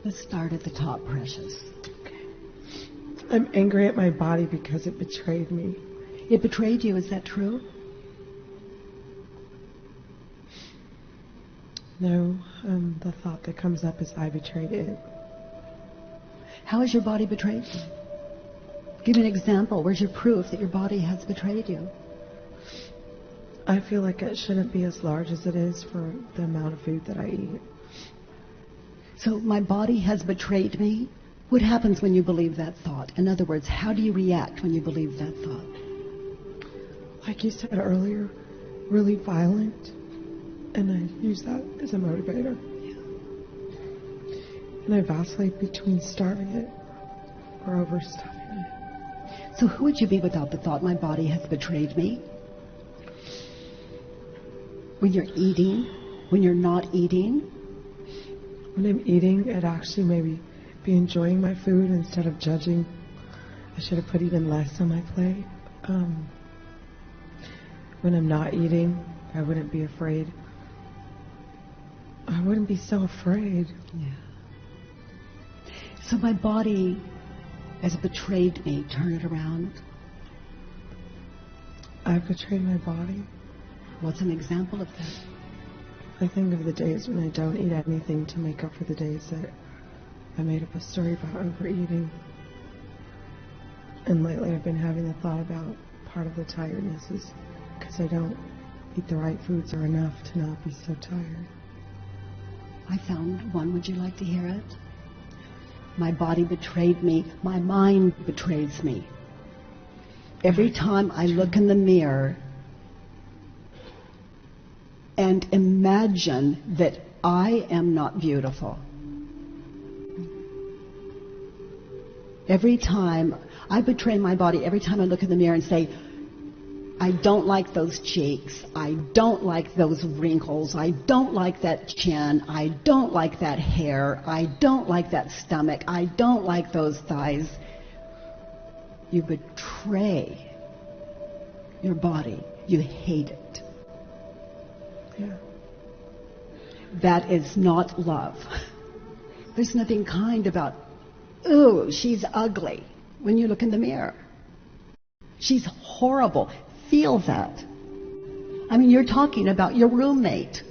Let's start at the top, Precious. I'm angry at my body because it betrayed me. It betrayed you, is that true? No, the thought that comes up is I betrayed it. How has your body betrayed you? Give me an example. Where's your proof that your body has betrayed you? I feel like it shouldn't be as large as it is for the amount of food that I eat. So my body has betrayed me? What happens when you believe that thought? In other words, how do you react when you believe that thought? Like you said earlier, really violent. And I use that as a motivator. Yeah. And I vacillate between starving it or overstuffing it. So who would you be without the thought, my body has betrayed me? When you're eating, when you're not eating? When I'm eating, I'd actually maybe be enjoying my food instead of judging. I should have put even less on my plate. When I'm not eating, I wouldn't be afraid. I wouldn't be so afraid. Yeah. So my body has betrayed me. Turn it around. I've betrayed my body. What's an example of that? I think of the days when I don't eat anything to make up for the days that I made up a story about overeating. And lately I've been having the thought about part of the tiredness is because I don't eat the right foods or enough to not be so tired. I found one. Would you like to hear it? My body betrayed me. My mind betrays me. Every time I look in the mirror and imagine that I am not beautiful. Every time I betray my body, every time I look in the mirror and say, I don't like those cheeks, I don't like those wrinkles, I don't like that chin, I don't like that hair, I don't like that stomach, I don't like those thighs. You betray your body. You hate it. Yeah. That is not love. There's nothing kind about, ooh, she's ugly, when you look in the mirror. She's horrible. Feel that. I mean, you're talking about your roommate.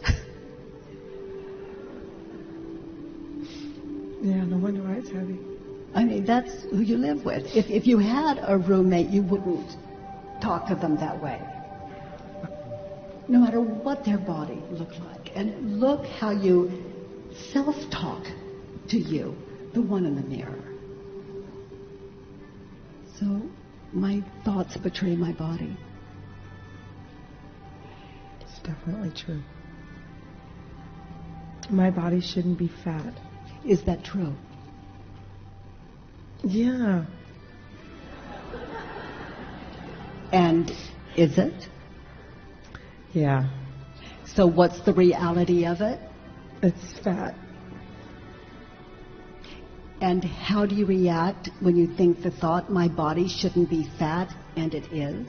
Yeah, no wonder why it's heavy. I mean, that's who you live with. If you had a roommate, you wouldn't talk to them that way. No matter what their body looked like. And look how you self-talk to you, the one in the mirror. So my thoughts betray my body. It's definitely true. My body shouldn't be fat. Is that true? Yeah. And is it? Yeah. So what's the reality of it? It's fat. And how do you react when you think the thought, my body shouldn't be fat, and it is?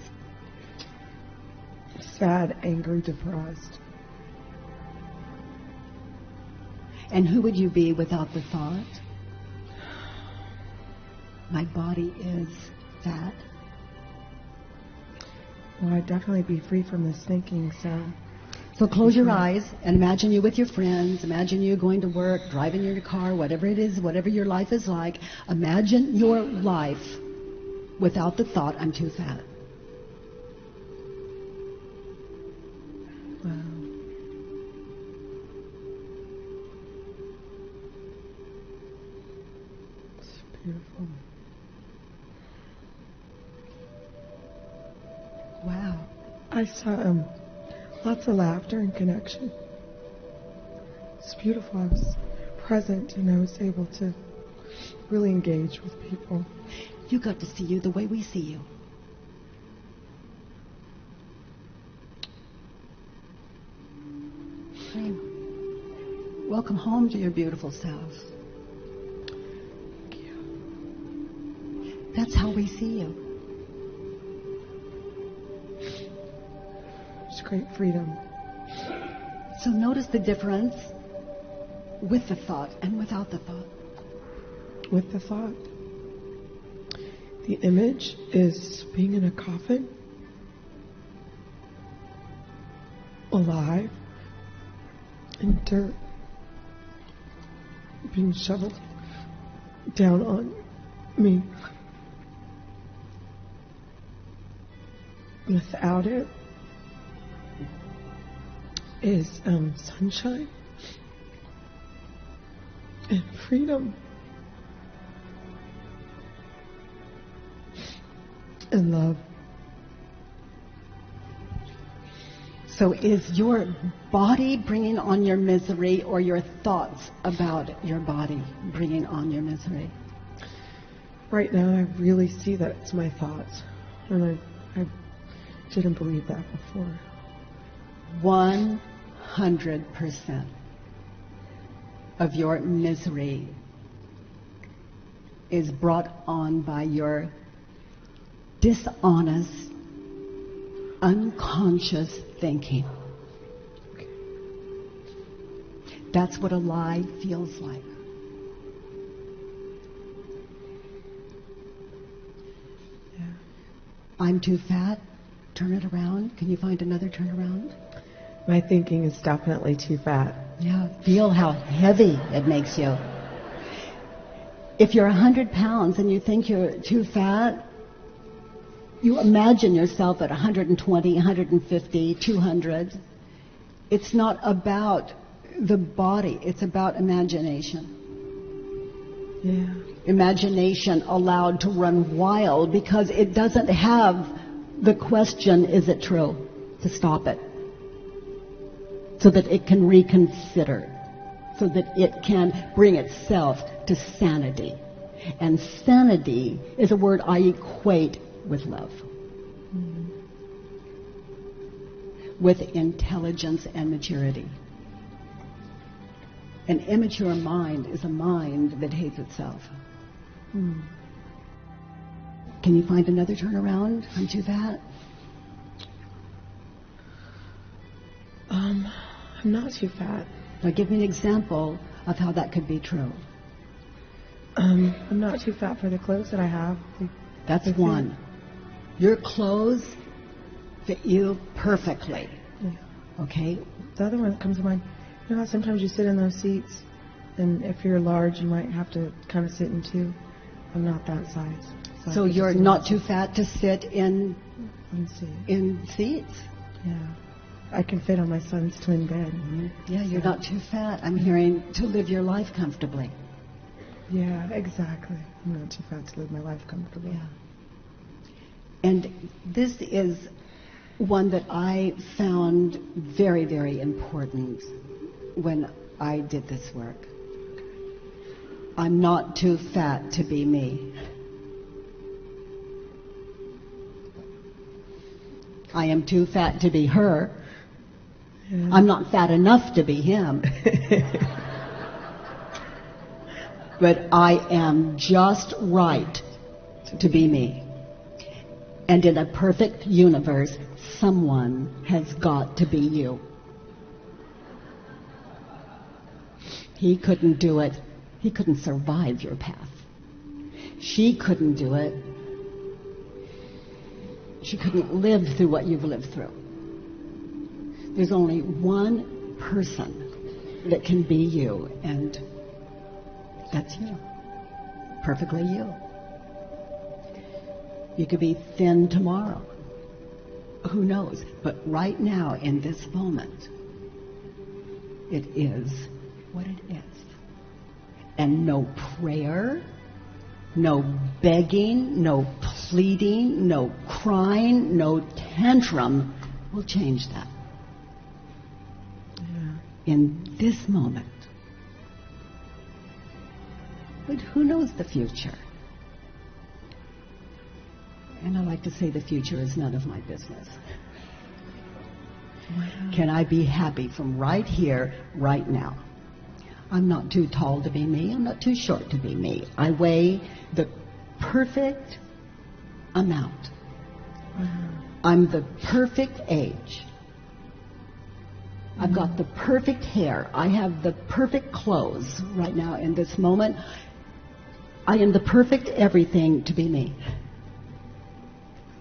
Sad, angry, depressed. And who would you be without the thought? My body is fat. Well, I'd definitely be free from this thinking, So close your eyes and imagine you with your friends. Imagine you going to work, driving your car, whatever it is, whatever your life is like. Imagine your life without the thought, I'm too fat. Wow. It's beautiful. Wow. I saw lots of laughter and connection. It's beautiful. I was present and I was able to really engage with people. You got to see you the way we see you. Hey, welcome home to your beautiful self. Thank you. That's how we see you. It's great freedom. So notice the difference with the thought and without the thought. with the thought. The image is being in a coffin, alive, in dirt, being shoveled down on me. Without it is sunshine and freedom and love. So is your body bringing on your misery, or your thoughts about your body bringing on your misery? Right now I really see that it's my thoughts, and I didn't believe that before. 100% of your misery is brought on by your dishonest, unconscious thinking. That's what a lie feels like. Yeah. I'm too fat. Turn it around. Can you find another turnaround? My thinking is definitely too fat. Yeah, feel how heavy it makes you. If you're 100 pounds and you think you're too fat, you imagine yourself at 120, 150, 200. It's not about the body, it's about imagination. Yeah. Imagination allowed to run wild because it doesn't have the question, is it true, to stop it. So that it can reconsider. So that it can bring itself to sanity. And sanity is a word I equate with love. Mm-hmm. With intelligence and maturity. An immature mind is a mind that hates itself. Mm. Can you find another turnaround? I'm too fat. I'm not too fat. Now give me an example of how that could be true. I'm not too fat for the clothes that I have. That's one. Your clothes fit you perfectly. Yeah. Okay? The other one that comes to mind, you know how sometimes you sit in those seats, and if you're large, you might have to kind of sit in two. I'm not that size. So you're not too fat to sit in seats? Yeah. I can fit on my son's twin bed. Mm-hmm. Yeah, you're not too fat. I'm hearing to live your life comfortably. Yeah, exactly. I'm not too fat to live my life comfortably. Yeah. And this is one that I found very, very important when I did this work. I'm not too fat to be me. I am too fat to be her. Yeah. I'm not fat enough to be him. But I am just right to be me. And in a perfect universe, someone has got to be you. He couldn't do it. He couldn't survive your path. She couldn't do it. She couldn't live through what you've lived through. There's only one person that can be you, and that's you. Perfectly you. You could be thin tomorrow. Who knows? But right now, in this moment, it is what it is. And no prayer, no begging, no pleading, no crying, no tantrum will change that. Yeah. In this moment. But who knows the future? And I like to say the future is none of my business. Wow. Can I be happy from right here, right now? I'm not too tall to be me. I'm not too short to be me. I weigh the perfect amount. Wow. I'm the perfect age. I've got the perfect hair. I have the perfect clothes right now in this moment. I am the perfect everything to be me. I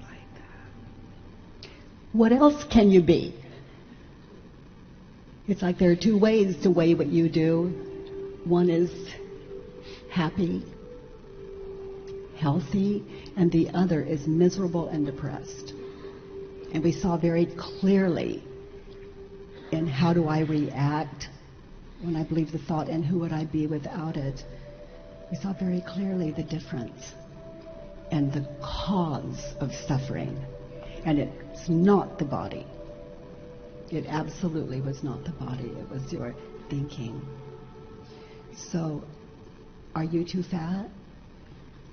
like that. What else can you be? It's like there are two ways to weigh what you do. One is happy, healthy, and the other is miserable and depressed. And we saw very clearly in how do I react when I believe the thought and who would I be without it. We saw very clearly the difference and the cause of suffering. And it's not the body. It absolutely was not the body. It was your thinking. So, are you too fat?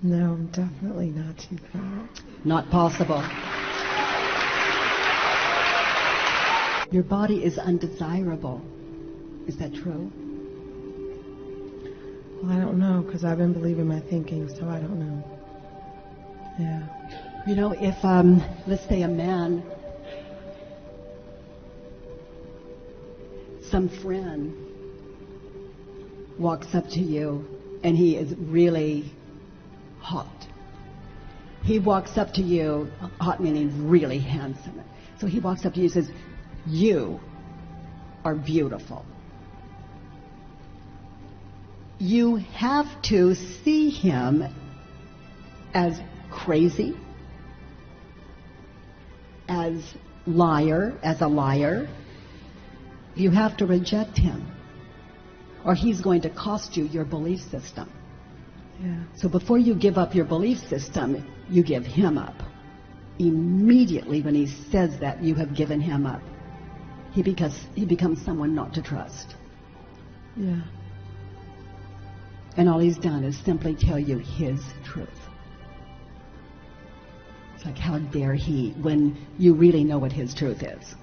No, I'm definitely not too fat. Not possible. Your body is undesirable. Is that true? Well, I don't know, because I've been believing my thinking, so I don't know. Yeah. You know, if, let's say a man, some friend walks up to you and he is really hot. He walks up to you, hot meaning really handsome. So he walks up to you and says, "You are beautiful." You have to see him as crazy, as a liar. You have to reject him, or he's going to cost you your belief system. Yeah. So before you give up your belief system, you give him up. Immediately when he says that, you have given him up. He becomes someone not to trust. Yeah. And all he's done is simply tell you his truth. It's like, how dare he, when you really know what his truth is.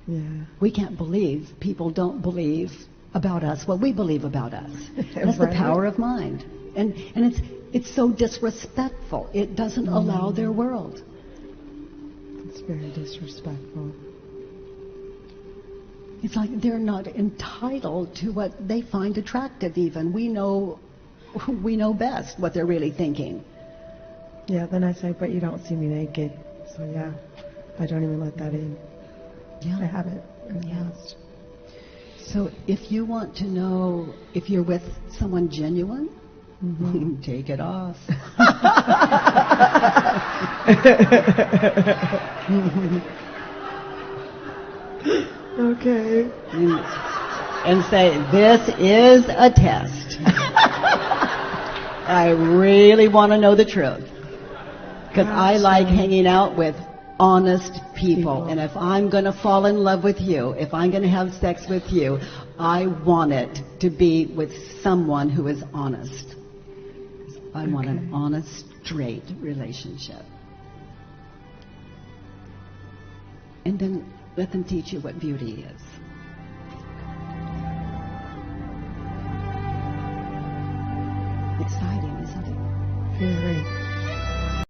Yeah. We can't believe people don't believe about us what we believe about us. That's the power of mind. And it's so disrespectful. It doesn't allow their world. It's very disrespectful. It's like they're not entitled to what they find attractive even. We know best what they're really thinking. Yeah, then I say, but you don't see me naked. So yeah, I don't even let that in. Yeah. I haven't in the past. So if you want to know if you're with someone genuine, take it off. Okay. And say, this is a test. I really want to know the truth. Because I like hanging out with honest people. And if I'm going to fall in love with you, if I'm going to have sex with you, I want it to be with someone who is honest. I want an honest, straight relationship. And then let them teach you what beauty is. Exciting, isn't it? Very.